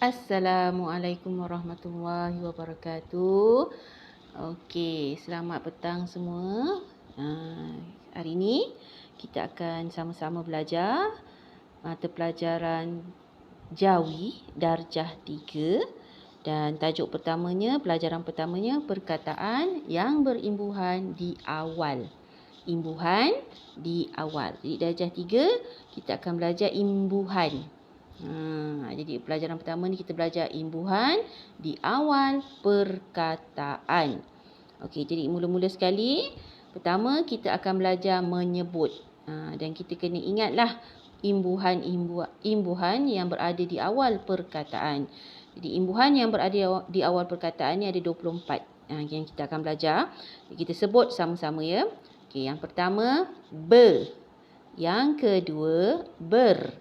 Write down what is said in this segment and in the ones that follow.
Assalamualaikum warahmatullahi wabarakatuh. Okey, selamat petang semua. Hari ini kita akan sama-sama belajar mata pelajaran Jawi Darjah 3 dan tajuk pertamanya, pelajaran pertamanya perkataan yang berimbuhan di awal. Imbuhan di awal. Jadi darjah 3 kita akan belajar imbuhan. Jadi pelajaran pertama ni kita belajar imbuhan di awal perkataan. Okey, jadi mula-mula sekali, pertama kita akan belajar menyebut. Dan kita kena ingatlah imbuhan yang berada di awal perkataan. Jadi imbuhan yang berada di awal perkataan ni ada 24 yang kita akan belajar. Kita sebut sama-sama ya. Okey, yang pertama be. Yang kedua ber.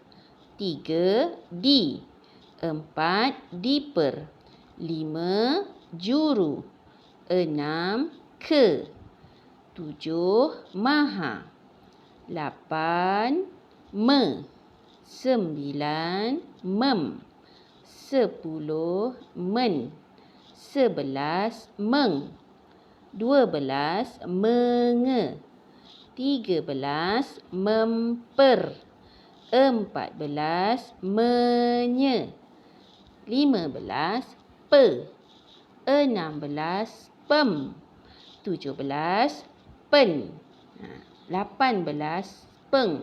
3 di, 4 diper, 5 juru, 6 ke, 7 maha, 8 me, 9 mem, 10 men, 11 meng, 12 menge, 13 memper, 14 menye, 15 pe, 16 pem, 17 pen, 18 peng,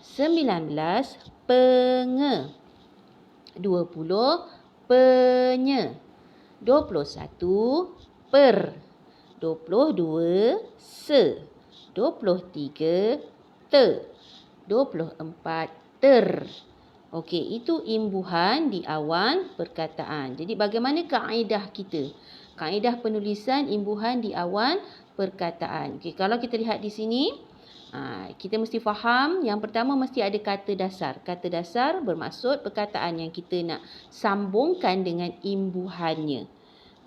19 penge, 20 penye, 21 per, 22 se, 23 te, 24 ter. Okey, itu imbuhan di awal perkataan. Jadi bagaimana kaedah kita? Kaedah penulisan imbuhan di awal perkataan. Okey, kalau kita lihat di sini, kita mesti faham yang pertama mesti ada kata dasar. Kata dasar bermaksud perkataan yang kita nak sambungkan dengan imbuhannya.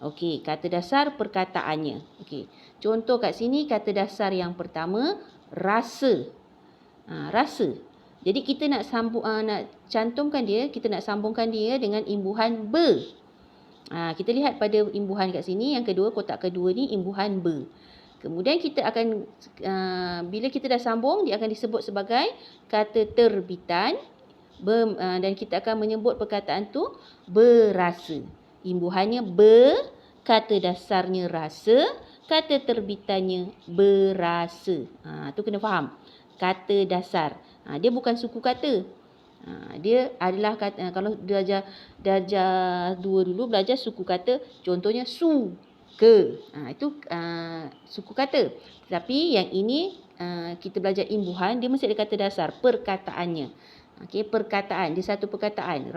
Okey, kata dasar perkataannya. Okey, contoh kat sini kata dasar yang pertama rasa. Rasa. Jadi kita nak nak cantumkan dia, kita nak sambungkan dia dengan imbuhan be. Kita lihat pada imbuhan kat sini, yang kedua, kotak kedua ni imbuhan be. Kemudian kita akan, bila kita dah sambung, dia akan disebut sebagai kata terbitan dan kita akan menyebut perkataan tu berasa. Imbuhannya be, kata dasarnya rasa, kata terbitannya berasa. Tu kena faham. Kata dasar. Dia bukan suku kata. Dia adalah kata, kalau darjah 2 dulu belajar suku kata, contohnya su, ke. Itu suku kata. Tapi yang ini kita belajar imbuhan, dia mesti ada kata dasar perkataannya. Okey, perkataan, dia satu perkataan.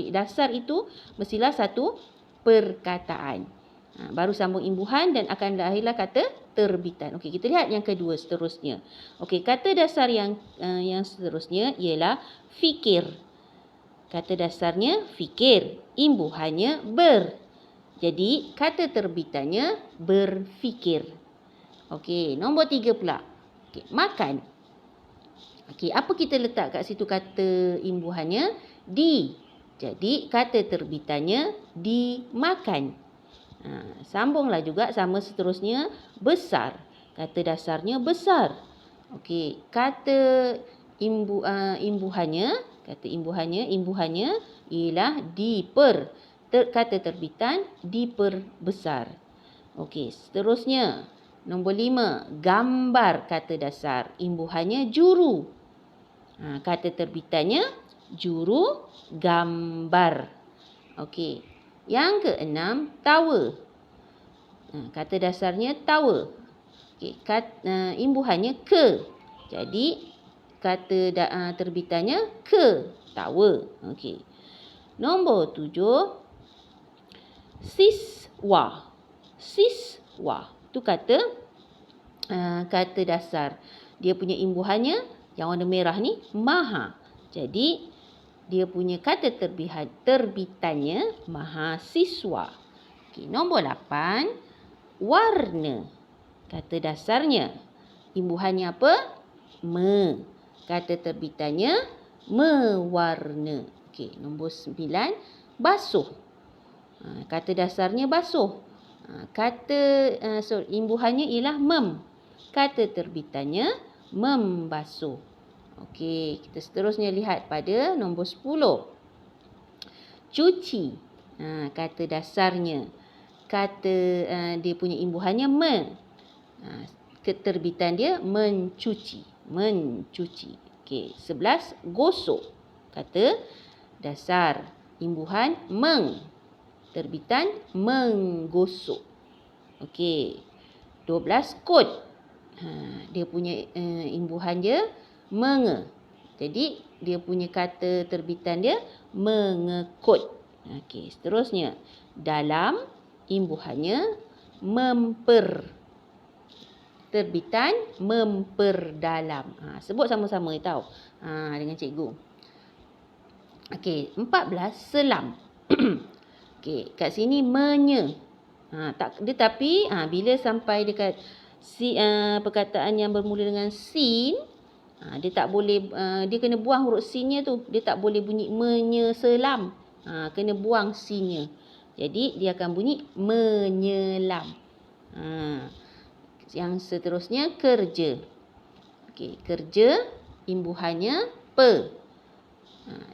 Dasar itu mestilah satu perkataan. Baru sambung imbuhan dan akan lahirlah kata terbitan. Okey, kita lihat yang kedua seterusnya. Okey, kata dasar yang seterusnya ialah fikir. Kata dasarnya fikir, imbuhannya ber. Jadi kata terbitannya berfikir. Okey, nombor 3 pula. Okey, makan. Okey, apa kita letak kat situ kata imbuhannya? Di. Jadi kata terbitannya dimakan. Sambunglah juga sama seterusnya besar. Kata dasarnya besar. Okey, kata imbuhannya ialah diper. Kata terbitan diperbesar. Okey, seterusnya nombor 5, gambar kata dasar. Imbuhannya juru. Kata terbitannya juru gambar. Okey. Yang keenam, tawa. Kata dasarnya tawa. Okey, imbuhannya ke. Jadi kata terbitannya ke tawa. Okey. Nombor 7, siswa. Siswa. Itu kata dasar. Dia punya imbuhannya yang warna merah ni maha. Jadi dia punya kata terbitannya mahasiswa. Okey, nombor 8, warna. Kata dasarnya. Imbuhannya apa? Me. Kata terbitannya mewarna. Okey, nombor 9, basuh. Kata dasarnya basuh. Imbuhannya ialah mem. Kata terbitannya membasuh. Okey, kita seterusnya lihat pada nombor 10. Cuci. Kata dasarnya. Dia punya imbuhannya me. Keterbitan dia mencuci. Mencuci. Okey, 11, gosok. Kata dasar. Imbuhan meng. Terbitan menggosok. Okey. 12, kod. Dia punya imbuhan dia menge. Jadi dia punya kata terbitan dia mengekod. Okey, seterusnya dalam, imbuhannya memper. Terbitan memperdalam. Sebut sama-sama tahu dengan cikgu. Okey, 14, selam. Okey, kat sini menye. Tetapi bila sampai dekat perkataan yang bermula dengan sin, dia tak boleh, dia kena buang huruf sinnya tu. Dia tak boleh bunyi menyeselam. Kena buang sinnya. Jadi dia akan bunyi menyelam. Yang seterusnya kerja. Okey, kerja imbuhannya pe.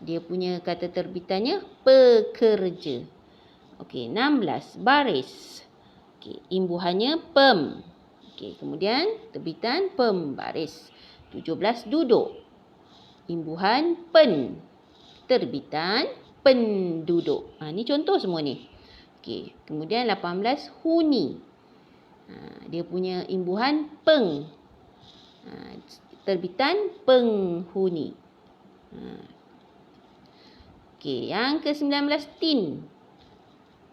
Dia punya kata terbitannya pekerja. Okey, 16, baris. Okey, imbuhannya pem. Okey, kemudian terbitan pembaris. 17, duduk. Imbuhan pen. Terbitan penduduk. Ni contoh semua ni. Okey, kemudian 18, huni. Dia punya imbuhan peng. Terbitan penghuni. Okey, yang ke-19, tin.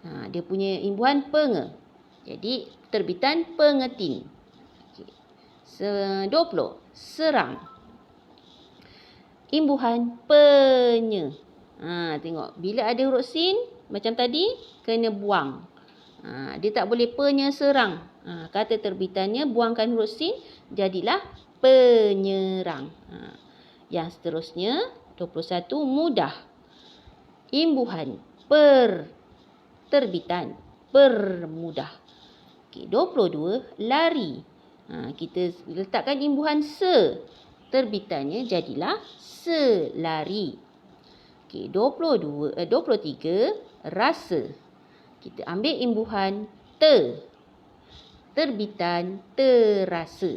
Dia punya imbuhan penge. Jadi terbitan pengetin. Okey. 20, serang. Imbuhan penye. Tengok, bila ada huruf sin macam tadi kena buang. Dia tak boleh penyeserang. Kata terbitannya buangkan huruf sin, jadilah penyerang. Yang seterusnya 21, mudah. Imbuhan per. Terbitan permudah. Okey, 22, lari. Kita letakkan imbuhan se. Terbitannya jadilah selari. Okey, 23, rasa. Kita ambil imbuhan te. Terbitan terasa.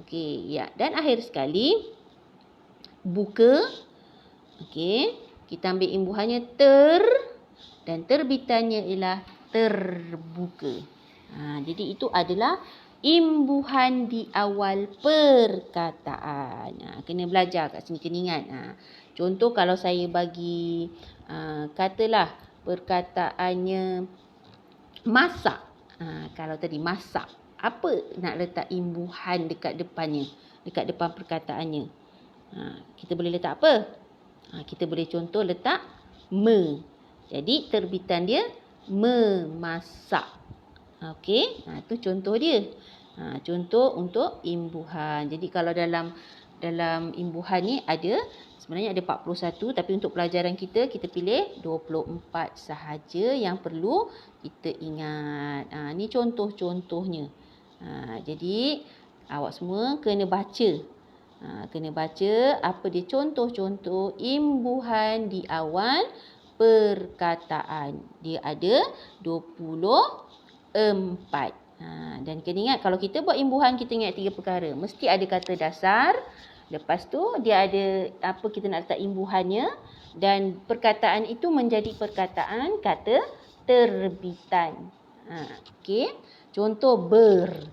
Okey, ya. Dan akhir sekali, buka. Okey, kita ambil imbuhannya ter. Dan terbitannya ialah terbuka. Jadi itu adalah imbuhan di awal perkataan. Kena belajar kat sini, kena ingat. Contoh kalau saya bagi, katalah perkataannya masak. Kalau tadi masak, apa nak letak imbuhan dekat depannya? Dekat depan perkataannya. Kita boleh letak apa? Kita boleh contoh letak me. Jadi terbitan dia memasak. Okey, itu contoh dia. Contoh untuk imbuhan. Jadi kalau dalam imbuhan ni sebenarnya ada 41, tapi untuk pelajaran kita pilih 24 sahaja yang perlu kita ingat. Ni contoh-contohnya. Jadi awak semua kena baca. Kena baca apa dia contoh-contoh imbuhan di awal perkataan. Dia ada 24. Dan kena ingat, kalau kita buat imbuhan, kita ingat 3 perkara. Mesti ada kata dasar. Lepas tu dia ada apa kita nak letak imbuhannya. Dan perkataan itu menjadi perkataan kata terbitan. Okey. Contoh ber.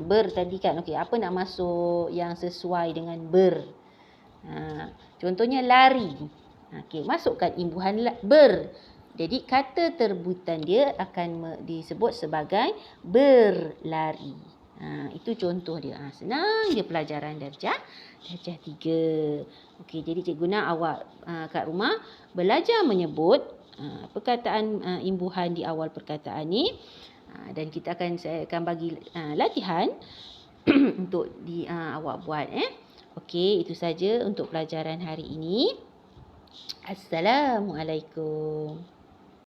Ber tadi kan. Okey, apa nak masuk yang sesuai dengan ber? Contohnya lari. Okey, masukkan imbuhan ber. Jadi kata terbitan dia akan disebut sebagai berlari. Itu contoh dia. Senang je pelajaran darjah 3. Okey, jadi cikgu nak awak kat rumah belajar menyebut perkataan imbuhan di awal perkataan ni. Dan saya akan bagi latihan untuk awak buat. Okey, itu saja untuk pelajaran hari ini. Assalamualaikum.